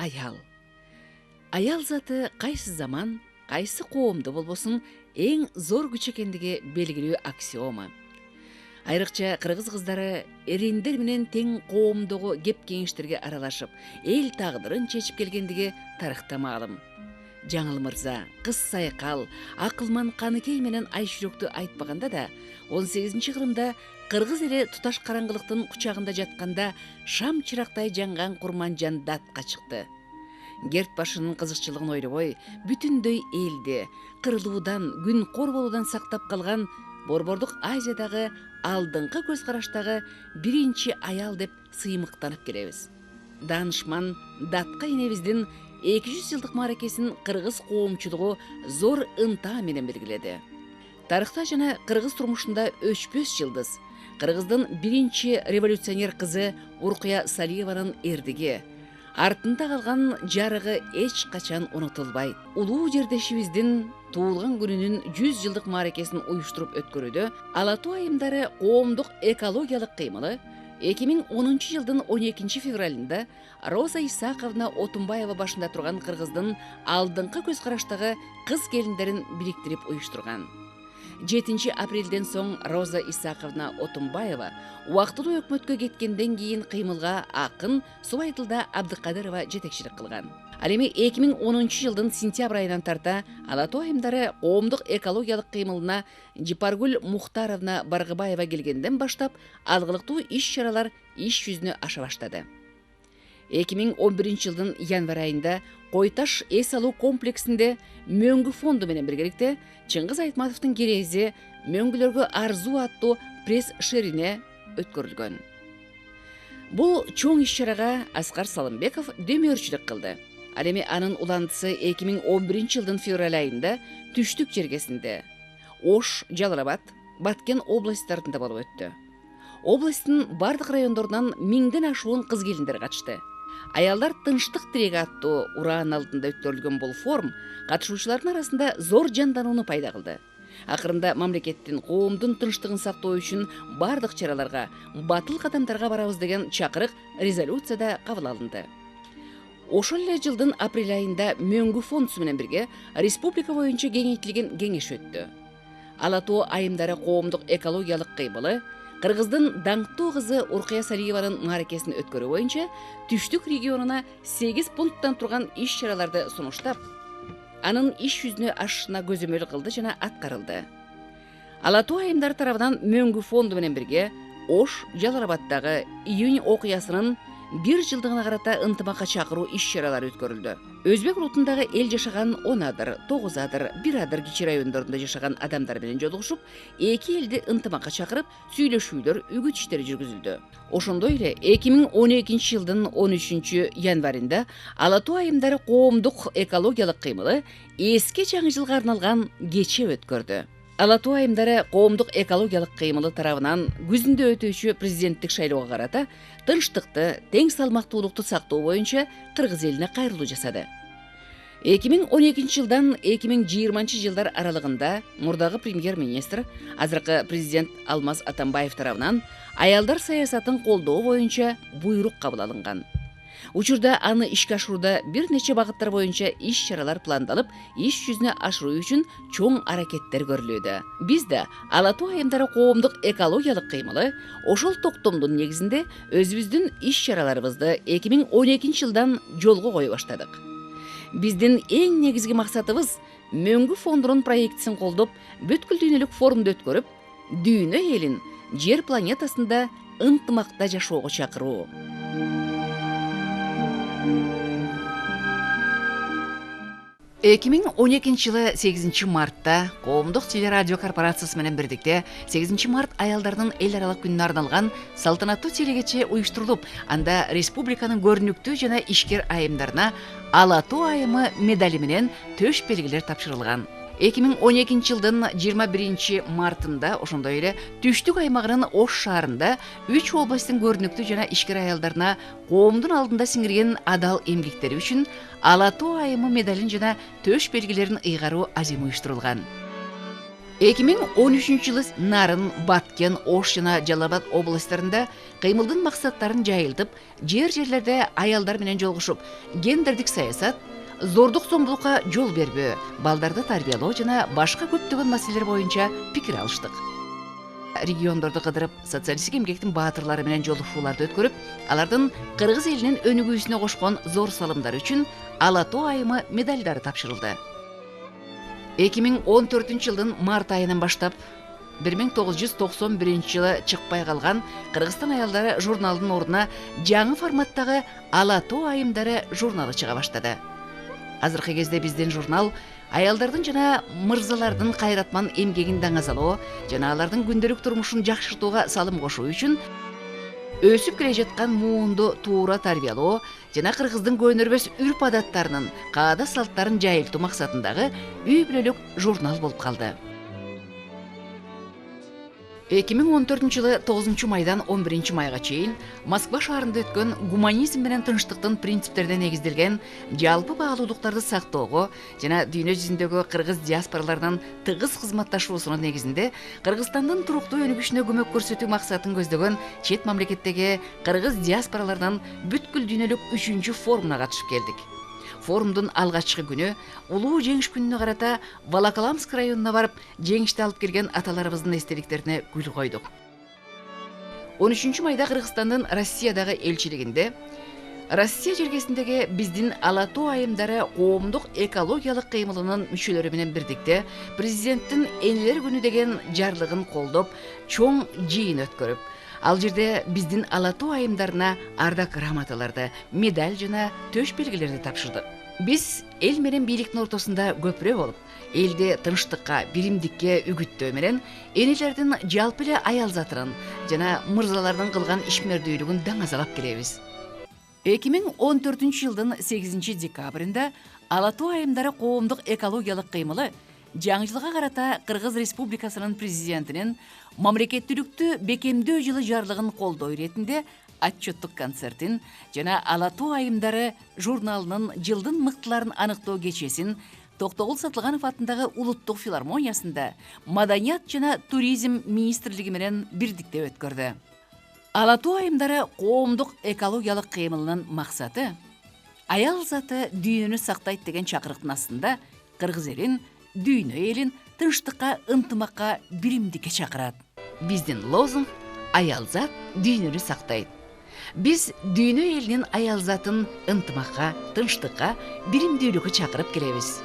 аял. Аял заты кайсы заман, кайсы коомдо болбосун эң зор күч экендиги белгилүү аксиома. Айрыкча кыргыз кыздары эрендер менен тең коомдогу кеп кеңештерге аралашып, эл тагдырын чечип келгендиги тарыхта маалым. Жаңыл мырза, кыз Сайкал, Акылман Каныкей менен Айшүрөктү айтпаганда да, 18-кылымда кыргыз эли туташ караңгылыктын кучагында жатканда шам чырактай жанган Курманжан датка чыкты. Герт башынын кызыкчылыгын ойлобой, бүтүндөй элди кырылуудан, күн кор болуудан сактап калган Борбордук Азиядагы алдыңкы көз караштагы биринчи аял деп сыймыктанып келебиз. Данышман датка энебиздин 200 жылдык мааракесин кыргыз коомчулугу зор ынта менен белгиледи. Тарыхта жана кыргыз турмушунда өчпөс жылдыз кыргыздын биринчи революционер кызы Уркуя Салиеванын эрдиги, артында калган жарыгы эч качан унутулбайт. Улуу жердешибиздин туулган күнүнүн 100 жылдык мааракесин уюштуруп өткөрүүдө Ала Тоо айымдары коомдук экологиялык кыймылы 2010 жылдын 12 февралында Роза Исаковна Отунбаева башында турган кыргыздын алдыңкы көз караштагы кыз келиндерин бириктирип уюштурган. 7 апрелден соң Роза Исаковна Отунбаева убактылуу өкмөткө кеткенден кийин кыймылга акын Субайдылда Абдыкадырова жетекчилик кылган. Ал эми 2010 жылдын сентябрь айынан тарта Ала Тоо айымдары коомдук экологиялык кыймылына Жипаргүл Мухтаровна Баргыбаева келгенден баштап алгылыктуу иш-чаралар иш жүзүнө аша баштады. 2011 жылдын январь айында Койташ эс алуу комплексинде Мөңгү фонду менен биргеликте Чыңгыз Айтматовдун керези Мөңгүлөргө арзуу аттуу пресс-шерине өткөрүлгөн. Бул чоң иш-чарага Аскар Салымбеков дөмөрчүлүк кылды. Ал эми анын уландысы 2011 жылдын февраль айында Түштүк жергесинде Ош, Жалал-Абад, Баткен областтарында болуп өттү. Областтын бардык райондорунан 1000ден ашуун кыз келиндер катышты. Аялдар тынчтык тиреги аттуу ураан алдында өткөрүлгөн бул форум катышуучулардын арасында зор жанданууну пайда кылды. Акырында мамлекеттин коомдун тынчтыгын сактоо үчүн бардык чараларга, батыл кадамдарга барабыз деген чакырык резолюцияда кабыл алынды. Ошол эле жылдын апрель айында Мөңгү фондусу менен бирге республика боюнча кеңейтилген кеңеш өттү. Ала Тоо айымдары коомдук экологиялык кыймылы кыргыздын даңктуу кызы Уркуя Салиеванын мааракесин өткөрүү боюнча Түштүк регионуна 8 пункттан турган иш-чараларды сунуштап, анын иш жүзүнө ашышына көзөмөл кылды жана аткарылды. Ала Тоо айымдары тарабынан Мөңгү фонду менен бирге Ош, Жалал-Абаддагы июнь окуясынын 1 жылдыгына карата ынтымакка чакыруу иш-чаралары өткөрүлдү. Өзбек улутундагы эл жашаган 10 адыр, 9 адыр, 1 адыр кичи райондорунда жашаган адамдар менен жолугушуп, эки элди ынтымакка чакырып, сүйлөшүүлөр, үгүт иштери жүргүзүлдү. Ошондой эле 2012 жылдын 13 январында Ала Тоо айымдары коомдук экологиялык кыймылы эски жаңы жылга арналган кече өткөрдү. Ала Тоо айымдары коомдук экологиялык кыймылы тарабынан күзүндө өтүүчү президенттик шайлоого карата тынчтыкты, тең салмактуулукту сактоо боюнча кыргыз элине кайрылуу жасады. 2012 жылдан 2020 жылдар аралыгында мурдагы премьер-министр, азыркы президент Алмаз Атамбаев тарабынан аялдар саясатын колдоо боюнча буйрук кабыл алынган. Учурда аны ишке ашырууда бир нече багыттар боюнча иш-чаралар пландалып, иш жүзүнө ашыруу үчүн чоң аракеттер көрүлүүдө. Биз да Ала Тоо айымдары коомдук экологиялык кыймылы ошол токтомдун негизинде өзүбүздүн иш-чараларыбызды 2012 жылдан жолго кое баштадык. Биздин эң негизги максатыбыз Мөңгү фондунун проектисин колдоп, бүткүл дүйнөлүк форумду өткөрүп, дүйнө элин жер планетасында ынтымакта жашоого чакыруу. Эки миң 12 жылы 8 мартта коомдук телерадио корпорациясы менен бирдикте 8 март аялдардын эл аралык күнүнө арналган салтанаттуу телегече уюштурулуп, анда республиканын көрүнүктүү жана ишкер айымдарына Ала Тоо айымы медали менен төш белгилер тапшырылган. 2012 жылдын 21 мартында ошондой эле Түштүк аймагынын Ош шаарында 3 областтын көрүнүктүү жана ишкер аялдарына коомдун алдында сиңирген адал эмгектери үчүн Ала Тоо айымы медалин жана төш белгилерин ыйгаруу азем уюштурулган. 2013 жылы Нарын, Баткен, Ош жана Жалал Абад областарында кыймылдын максаттарын жайылтып, жерлерде аялдар менен жолугушуп, гендердик саясат, зордук зомбулукка жол бербөө, балдарды тарбиялоо жана башка көптөгөн маселелер боюнча пикир алыштык. Региондорду кыдырып, социалисттик эмгектин баатырлары менен жолугушууларды өткөрүп, алардын кыргыз элинин өнүгүүсүнө кошкон зор салымдары үчүн Ала Тоо айымы медалдары тапшырылды. 2014 жылдын март айынан баштап 1991 жылы чыкпай калган Кыргызстан аялдары журналдын ордуна жаңы форматтагы Ала Тоо айымдары журналы чыга баштады. Азыркы кезде биздин журнал аялдардын жана мырзалардын кайратман эмгегин даңазалоо жана алардын күндөлүк турмушун жакшыртууга салым кошуу үчүн өсүп келе жаткан муунду туура тарбиялоо жана кыргыздын көнөрбөс үрп адаттарынын, каада салттарын жайылтуу максатындагы үй бүлөлүк журнал болуп калды. 2014 жылы 9 майдан 11 майга чейин Москва шаарында өткөн гуманизм менен тынчтыктын принциптерине негизделген жалпы баалуулуктарды сактоого жана дүйнө жүзүндөгү кыргыз диаспораларынын тыгыз кызматташуусунун негизинде Кыргызстандын туруктуу өнүгүшүнө көмөк көрсөтүү максатын көздөгөн чет мамлекеттеги кыргыз диаспораларынын бүткүл дүйнөлүк 3-чү форумуна катышып келдик. Форумдун алгачкы күнү улуу жеңиш күнүнө карата Волоколамск районуна барып, жеңишти алып келген аталарыбыздын эстеликтерине гүл койдук. 13 майда Кыргызстандын Россиядагы элчилигинде Россия жергесиндеги биздин Ала Тоо айымдары коомдук экологиялык кыймылынын мүчөлөрү менен бирдикте президенттин Энелер күнү деген жарлыгын колдоп, чоң жыйын өткөрүп, ал жерде биздин Ала Тоо айымдарына ардак грамоталарды, медаль жана төш белгилерди тапшырдык. Биз эл менен бийликтин ортосунда көпүрө болуп, элди тынчтыкка, биримдикке үгүттөө менен энелердин жалпы эле аял затынын жана мырзалардын кылган ишмердүүлүгүн даңазалап келебиз. 2014 жылдын 8 декабрында Ала Тоо айымдары коомдук экологиялык кыймылы жаңы жылга карата Кыргыз Республикасынын президентинин мамлекеттүүлүктү бекемдөө жылы жарлыгын колдоо иретинде отчеттук концертин жана Ала Тоо айымдары журналынын жылдын мыктыларын аныктоо кечесин Токтогул Сатылганов атындагы Улуттук филармониясында Маданият жана туризм министрлиги менен бирдикте өткөрдү. Ала Тоо айымдары коомдук экологиялык кыймылынын максаты аял заты дүйнөнү сактайт деген чакырыктын астында кыргыз элин, дүйнө элин тынчтыкка, ынтымакка, биримдикке чакырат. Биздин лозунг аял зат дүйнөнү сактайт. Биз дүйнө элинин аял затын ынтымакка, тынчтыкка, биримдүүлүккө чакырып келебиз.